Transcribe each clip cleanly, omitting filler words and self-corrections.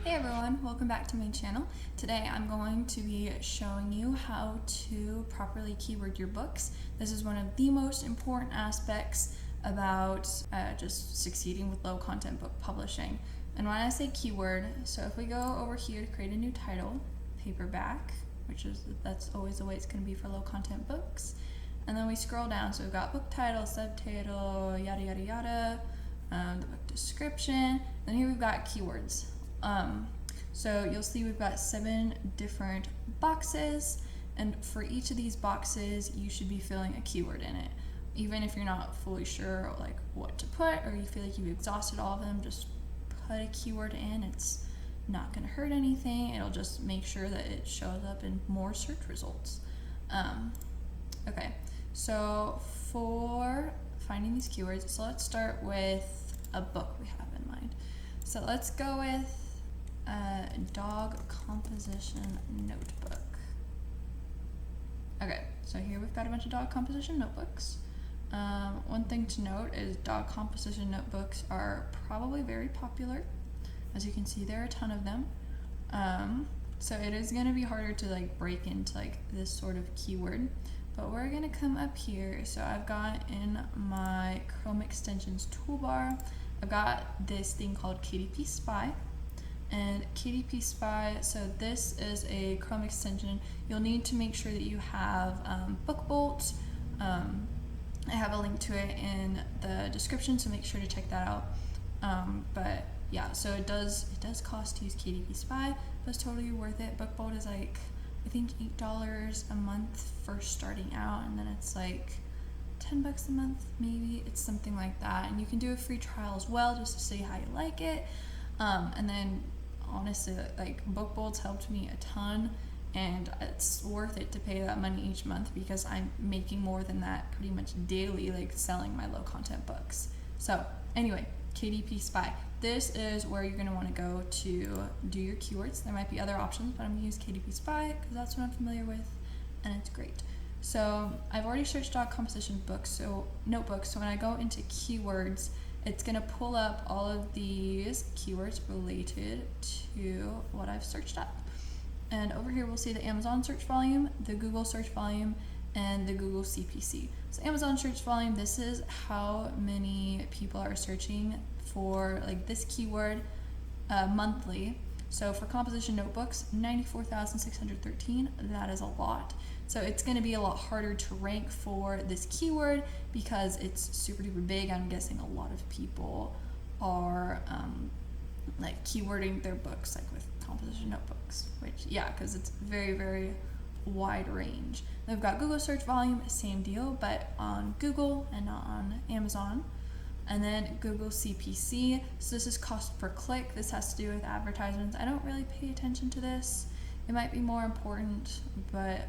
Hey everyone, welcome back to my channel. Today I'm going to be showing you how to properly keyword your books. This is one of the most important aspects about just succeeding with low content book publishing. And when I say keyword, so if we go over here to create a new title, paperback, that's always the way it's going to be for low content books. And then we scroll down, so we've got book title, subtitle, yada yada yada, the book description, then here we've got keywords. So you'll see we've got 7 different boxes, and for each of these boxes you should be filling a keyword in it. Even if you're not fully sure like what to put, or you feel like you've exhausted all of them, just put a keyword in. It's not going to hurt anything. It'll just make sure that it shows up in more search results. Okay, so for finding these keywords, so let's start with a book we have in mind. So let's go with dog composition notebook. Okay, so here we've got a bunch of dog composition notebooks. One thing to note is dog composition notebooks are probably very popular. As you can see, there are a ton of them. So it is going to be harder to like break into like this sort of keyword, but we're going to come up here. So I've got in my Chrome extensions toolbar, I've got this thing called KDP Spy. And KDP Spy, so this is a Chrome extension. You'll need to make sure that you have BookBolt. I have a link to it in the description, so make sure to check that out. But yeah, so it does cost to use KDP Spy, but it's totally worth it. BookBolt is like, I think $8 a month for starting out, and then it's like $10 a month, maybe. It's something like that. And you can do a free trial as well, just to see how you like it. And then honestly, like BookBolt helped me a ton, and it's worth it to pay that money each month because I'm making more than that pretty much daily, like selling my low content books. So anyway, KDP Spy. This is where you're going to want to go to do your keywords. There might be other options, but I'm going to use KDP Spy because that's what I'm familiar with, and it's great. So I've already searched dog composition notebooks. So when I go into keywords, it's going to pull up all of these keywords related to what I've searched up. And over here we'll see the Amazon search volume, the Google search volume, and the Google CPC. So Amazon search volume, this is how many people are searching for like this keyword monthly. So for composition notebooks, 94,613, that is a lot. So it's going to be a lot harder to rank for this keyword because it's super duper big. I'm guessing a lot of people are like keywording their books like with composition notebooks, which yeah, because it's very, very wide range. They've got Google search volume, same deal, but on Google and not on Amazon. And then Google CPC, so this is cost per click. This has to do with advertisements. I don't really pay attention to this. It might be more important, but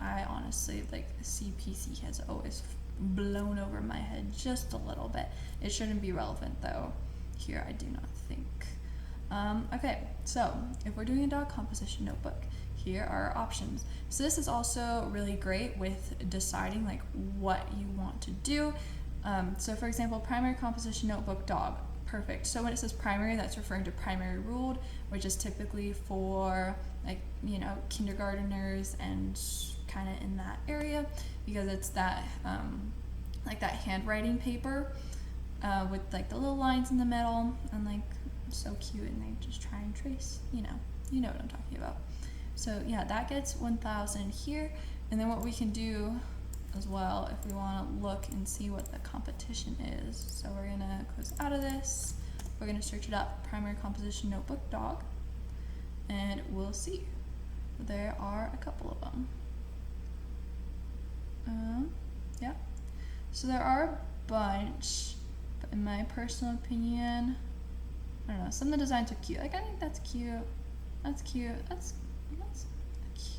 I honestly, like, CPC has always blown over my head just a little bit. It shouldn't be relevant though. Here, I do not think. Okay, so if we're doing a dog composition notebook, here are our options. So this is also really great with deciding like what you want to do. So for example, primary composition notebook dog, perfect. So when it says primary, that's referring to primary ruled, which is typically for like, you know, kindergarteners and kind of in that area, because it's that like that handwriting paper with like the little lines in the middle, and like so cute, and they just try and trace, you know what I'm talking about. So yeah, that gets 1,000 here. And then what we can do as well, if we want to look and see what the competition is, so we're gonna close out of this, we're gonna search it up, primary composition notebook dog, and we'll see. There are a couple of them. Yeah, so there are a bunch, but in my personal opinion, I don't know, some of the designs are cute. Like, I think that's cute, that's cute, that's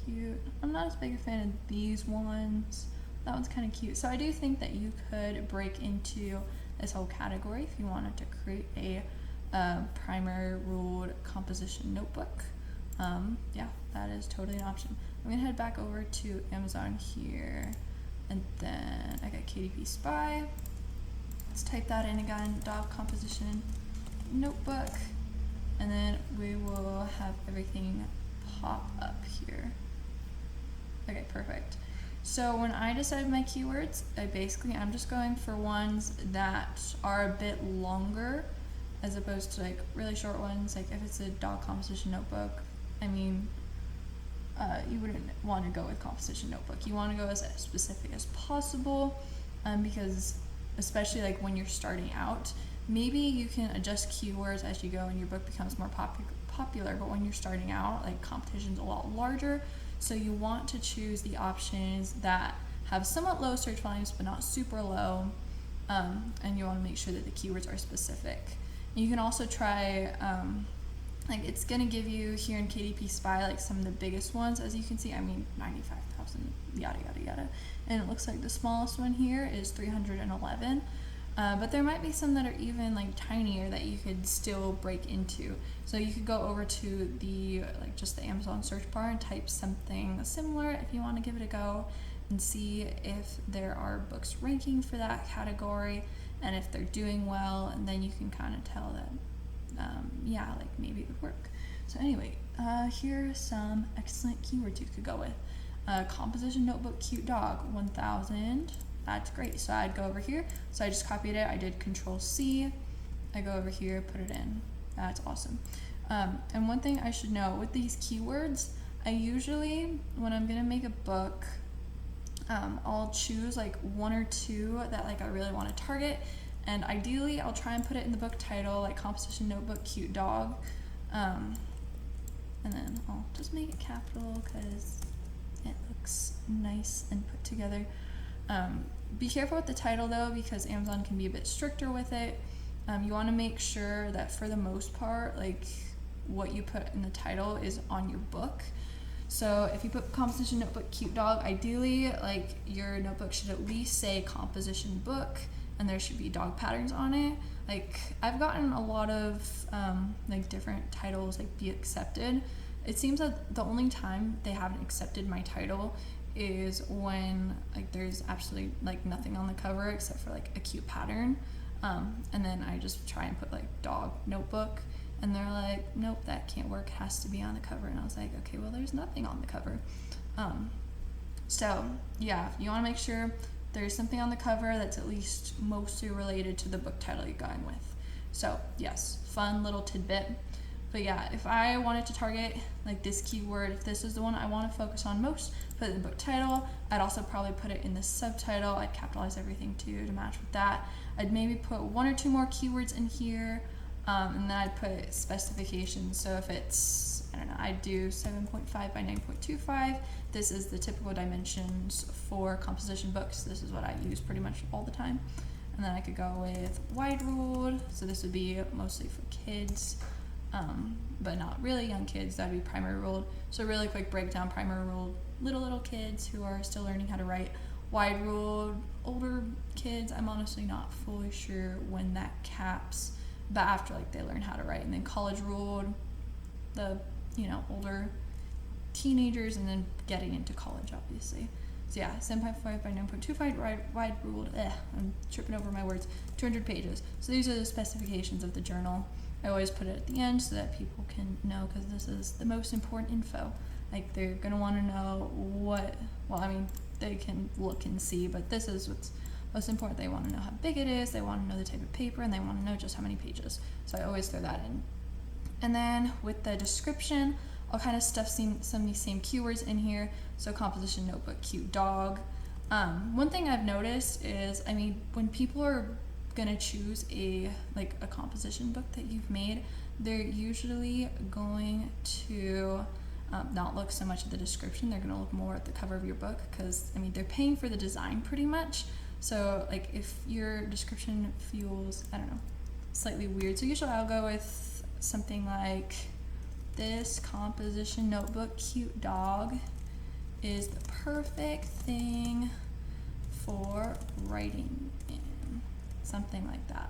cute. I'm not as big a fan of these ones. That one's kind of cute. So I do think that you could break into this whole category if you wanted to create a primary ruled composition notebook. Yeah, that is totally an option. I'm gonna head back over to Amazon here, and then I got KDP Spy. Let's type that in again, dog composition notebook. and then we will have everything pop up here. Okay, perfect. So when I decide my keywords, I'm just going for ones that are a bit longer as opposed to like really short ones. Like if it's a dog composition notebook, I mean, you wouldn't want to go with composition notebook. You want to go as specific as possible, because especially like when you're starting out, maybe you can adjust keywords as you go and your book becomes more popular, but when you're starting out, like competition's a lot larger, so you want to choose the options that have somewhat low search volumes but not super low, and you want to make sure that the keywords are specific. You can also try, like it's gonna give you here in KDP Spy like some of the biggest ones, as you can see. I mean 95,000, yada yada yada, and it looks like the smallest one here is 311. But there might be some that are even like tinier that you could still break into. So you could go over to the like just the Amazon search bar and type something similar if you want to give it a go and see if there are books ranking for that category and if they're doing well, and then you can kind of tell that yeah, like maybe it would work. So anyway, here are some excellent keywords you could go with. Composition notebook cute dog 1000. That's great. So I'd go over here. So I just copied it. I did Control-C. I go over here, put it in. That's awesome. And one thing I should know with these keywords, I usually, when I'm gonna make a book, I'll choose like one or two that like I really want to target, and ideally I'll try and put it in the book title, like composition notebook cute dog, and then I'll just make it capital because it looks nice and put together. Be careful with the title though, because Amazon can be a bit stricter with it. You want to make sure that for the most part, like what you put in the title is on your book. So if you put composition notebook cute dog, ideally like your notebook should at least say composition book, and there should be dog patterns on it. Like I've gotten a lot of like different titles like be accepted. It seems that the only time they haven't accepted my title is when like there's absolutely like nothing on the cover except for like a cute pattern, and then I just try and put like dog notebook, and they're like, nope, that can't work, it has to be on the cover. And I was like, okay, well there's nothing on the cover. So yeah, you want to make sure there's something on the cover that's at least mostly related to the book title you're going with. So yes, fun little tidbit. But yeah, if I wanted to target like this keyword, if this is the one I want to focus on most, put it in the book title. I'd also probably put it in the subtitle. I'd capitalize everything too to match with that. I'd maybe put one or two more keywords in here, and then I'd put specifications. So if it's, I don't know, I'd do 7.5 by 9.25. This is the typical dimensions for composition books. This is what I use pretty much all the time. And then I could go with wide ruled. So this would be mostly for kids. But not really young kids, that'd be primary ruled. So really quick breakdown: primary ruled, little kids who are still learning how to write. Wide ruled, older kids. I'm honestly not fully sure when that caps, but after like they learn how to write. And then college ruled, the older teenagers, and then getting into college obviously. So yeah, 7.5 by 9.25 wide ruled. I'm tripping over my words. 200 pages. So these are the specifications of the journal. I always put it at the end so that people can know, because this is the most important info. Like they're gonna want to know what, well, I mean, they can look and see, but this is what's most important. They want to know how big it is, they want to know the type of paper, and they want to know just how many pages. So I always throw that in. And then with the description, I'll kind of stuff some of these same keywords in here. So composition notebook cute dog. One thing I've noticed is, I mean, when people are gonna choose a composition book that you've made, they're usually going to not look so much at the description. They're gonna look more at the cover of your book, because I mean they're paying for the design pretty much. So like if your description feels, I don't know, slightly weird, so usually I'll go with something like this: composition notebook cute dog is the perfect thing for writing in. Something like that.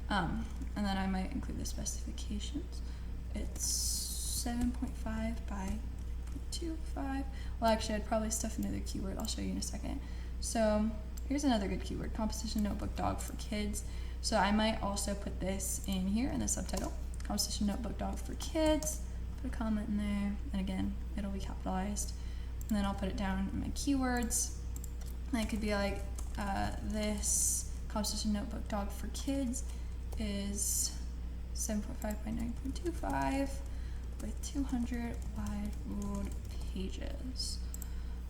And then I might include the specifications. It's 7.5 by 0.25. Well, actually, I'd probably stuff another keyword. I'll show you in a second. So here's another good keyword: composition notebook dog for kids. So I might also put this in here in the subtitle: composition notebook dog for kids, put a comment in there, and again, it'll be capitalized. And then I'll put it down in my keywords. And it could be like, this composition notebook dog for kids is 7.5 by 9.25 with 200 wide ruled pages.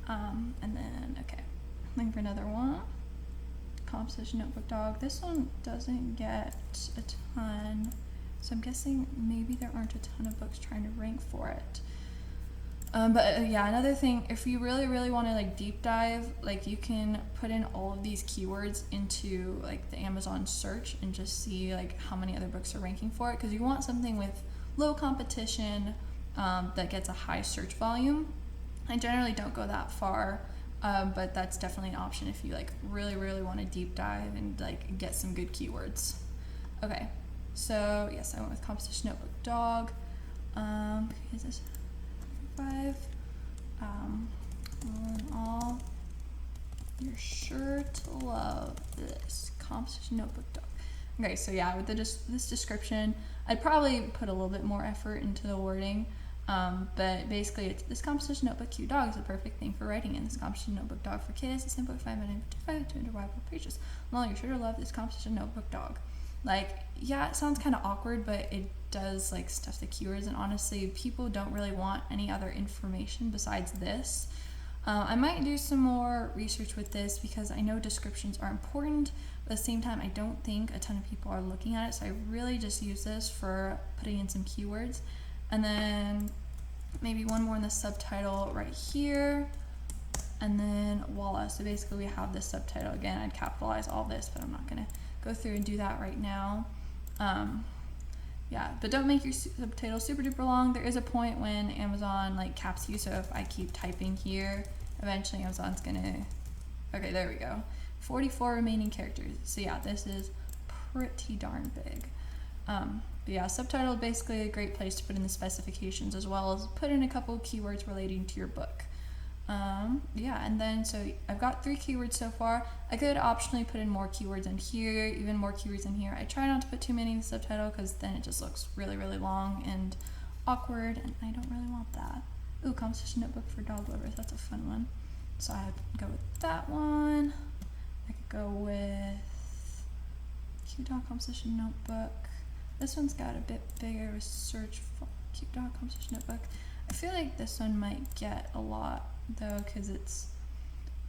And then, okay, looking for another one. Composition notebook dog. This one doesn't get a ton, so I'm guessing maybe there aren't a ton of books trying to rank for it. But yeah, another thing, if you really want to like deep dive, like you can put in all of these keywords into like the Amazon search and just see like how many other books are ranking for it, because you want something with low competition that gets a high search volume. I generally don't go that far, but that's definitely an option if you like really want to deep dive and like get some good keywords. Okay, so yes, I went with composition notebook dog. Is this 5? All you're sure to love this composition notebook dog. Okay, so yeah, with this description, I'd probably put a little bit more effort into the wording. But basically, it's this composition notebook cute dog is the perfect thing for writing in. This composition notebook dog for kids is 10.5 by 9.25 200 wide pages. Well, you're sure to love this composition notebook dog. Like, yeah, it sounds kind of awkward, but it does like stuff the keywords, and honestly, people don't really want any other information besides this. I might do some more research with this because I know descriptions are important, but at the same time, I don't think a ton of people are looking at it, so I really just use this for putting in some keywords. And then maybe one more in the subtitle right here, and then voila. So basically we have this subtitle. Again, I'd capitalize all this, but I'm not gonna go through and do that right now. Yeah, but don't make your subtitle super duper long. There is a point when Amazon like caps you, so if I keep typing here, eventually Amazon's gonna, okay, there we go. 44 remaining characters. So yeah, this is pretty darn big. But yeah, subtitle is basically a great place to put in the specifications as well as put in a couple of keywords relating to your book. Yeah, and then so I've got 3 keywords so far. I could optionally put in more keywords in here, even more keywords in here. I try not to put too many in the subtitle because then it just looks really long and awkward, and I don't really want that. Ooh, composition notebook for dog lovers. That's a fun one. So I could go with that one. I could go with cute dog composition notebook. This one's got a bit bigger search for cute dog composition notebook. I feel like this one might get a lot though, because it's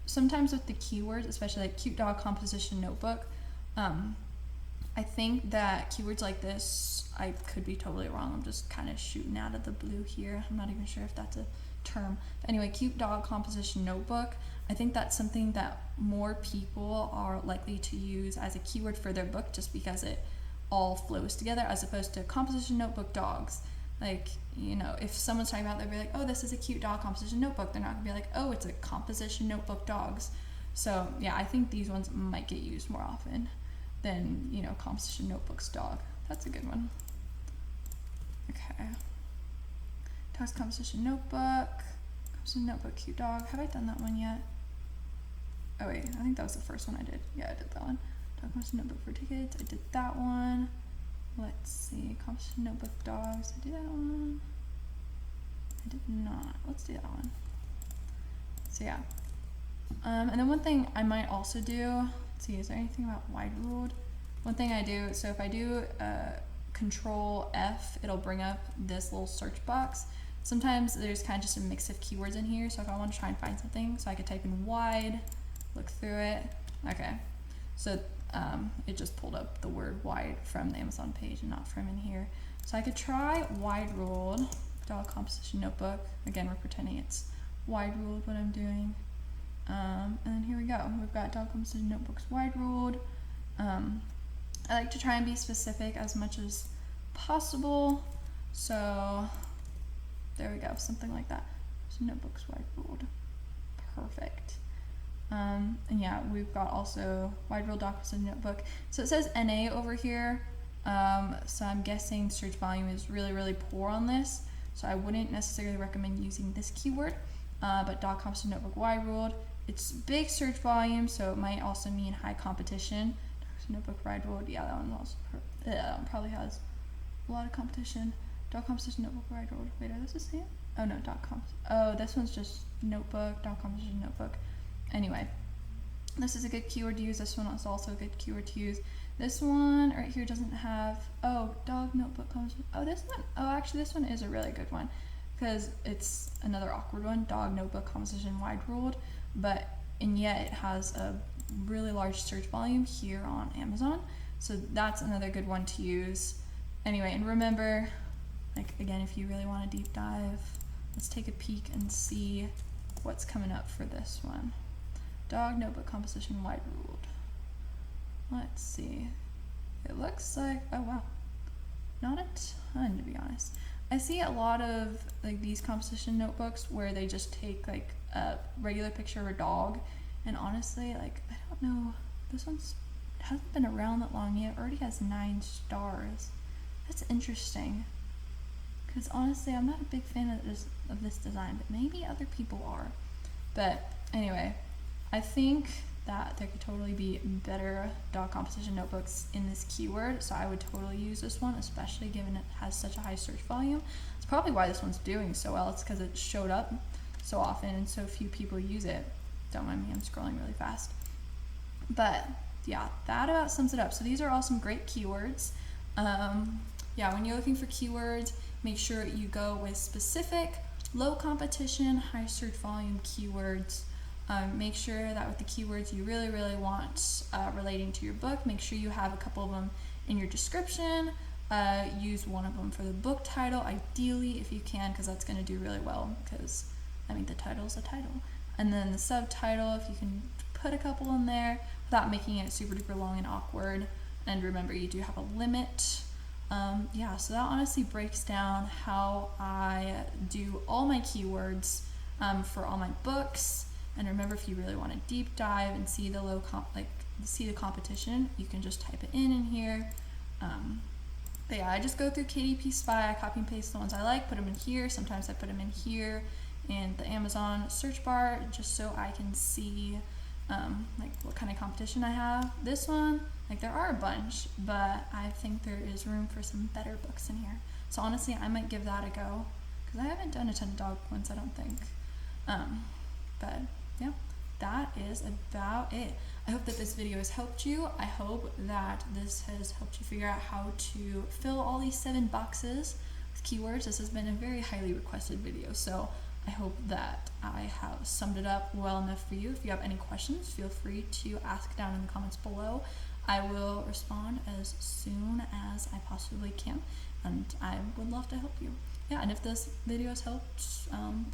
sometimes with the keywords, especially like cute dog composition notebook, I think that keywords like this, I could be totally wrong, I'm just kind of shooting out of the blue here, I'm not even sure if that's a term. But anyway, cute dog composition notebook, I think that's something that more people are likely to use as a keyword for their book, just because it all flows together, as opposed to composition notebook dogs. Like, you know, if someone's talking about it, they'll be like, oh, this is a cute dog composition notebook. They're not gonna be like, oh, it's a composition notebook dogs. So yeah, I think these ones might get used more often than, you know, composition notebooks dog. That's a good one. Okay. Dogs composition notebook. Composition notebook cute dog. Have I done that one yet? Oh wait, I think that was the first one I did. Yeah, I did that one. Dog composition notebook for kids. I did that one. Let's see, composition notebook dogs. I did that one. I did not. Let's do that one. So yeah. And then one thing I might also do, let's see, is there anything about wide ruled? One thing I do, so if I do Control F, it'll bring up this little search box. Sometimes there's kind of just a mix of keywords in here, so if I want to try and find something, so I could type in wide, look through it. Okay, so it just pulled up the word wide from the Amazon page and not from in here. So I could try wide ruled dog composition notebook. Again, we're pretending it's wide ruled what I'm doing. And then here we go. We've got dog composition notebooks wide ruled. I like to try and be specific as much as possible. So there we go, something like that. So notebooks wide ruled. Perfect. And yeah, we've got also wide ruled dog composition notebook. So it says NA over here. So I'm guessing search volume is really poor on this. So I wouldn't necessarily recommend using this keyword. But dog composition notebook wide ruled. It's big search volume, so it might also mean high competition. Dog composition notebook wide ruled. Yeah, that one also that one probably has a lot of competition. Dog composition notebook wide ruled. Wait, are those the same? Oh no, dog comp. Oh, this one's just notebook, dog composition notebook. Anyway, this is a good keyword to use. This one is also a good keyword to use. This one right here doesn't have, oh, dog notebook composition. Oh, this one, oh, actually this one is a really good one because it's another awkward one, dog notebook composition wide ruled, and yet it has a really large search volume here on Amazon. So that's another good one to use. Anyway, and remember, like again, if you really want to deep dive, let's take a peek and see what's coming up for this one. Dog notebook composition wide ruled. Let's see. It looks like, oh wow, not a ton to be honest. I see a lot of like these composition notebooks where they just take like a regular picture of a dog, and honestly, like I don't know, this one's hasn't been around that long yet. It already has 9 stars. That's interesting. Because honestly, I'm not a big fan of this design, but maybe other people are. But anyway, I think that there could totally be better dog composition notebooks in this keyword, so I would totally use this one, especially given it has such a high search volume. It's probably why this one's doing so well. It's because it showed up so often and so few people use it. Don't mind me, I'm scrolling really fast. But yeah, that about sums it up. So these are all some great keywords. Yeah, when you're looking for keywords, make sure you go with specific, low competition, high search volume keywords. Make sure that with the keywords you really, really want relating to your book, make sure you have a couple of them in your description. Use one of them for the book title, ideally, if you can, because that's going to do really well, because, I mean, the title's a title. And then the subtitle, if you can put a couple in there without making it super duper long and awkward. And remember, you do have a limit. Yeah, so that honestly breaks down how I do all my keywords for all my books. And remember, if you really want to deep dive and see the see the competition, you can just type it in here. But yeah, I just go through KDP Spy, I copy and paste the ones I like, put them in here. Sometimes I put them in here in the Amazon search bar just so I can see like what kind of competition I have. This one, like there are a bunch, but I think there is room for some better books in here. So honestly, I might give that a go because I haven't done a ton of dog ones, I don't think. But yeah, that is about it. I hope that this video has helped you. I hope that this has helped you figure out how to fill all these 7 boxes with keywords. This has been a very highly requested video, so I hope that I have summed it up well enough for you. If you have any questions, feel free to ask down in the comments below. I will respond as soon as I possibly can, and I would love to help you. Yeah, and if this video has helped,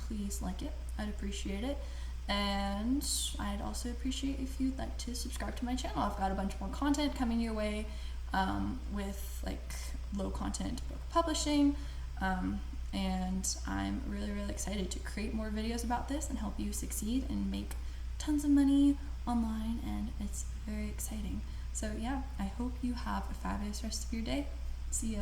please like it. I'd appreciate it. And I'd also appreciate if you'd like to subscribe to my channel. I've got a bunch more content coming your way with like low content book publishing. And I'm really, really excited to create more videos about this and help you succeed and make tons of money online, and it's very exciting. So yeah, I hope you have a fabulous rest of your day. See ya.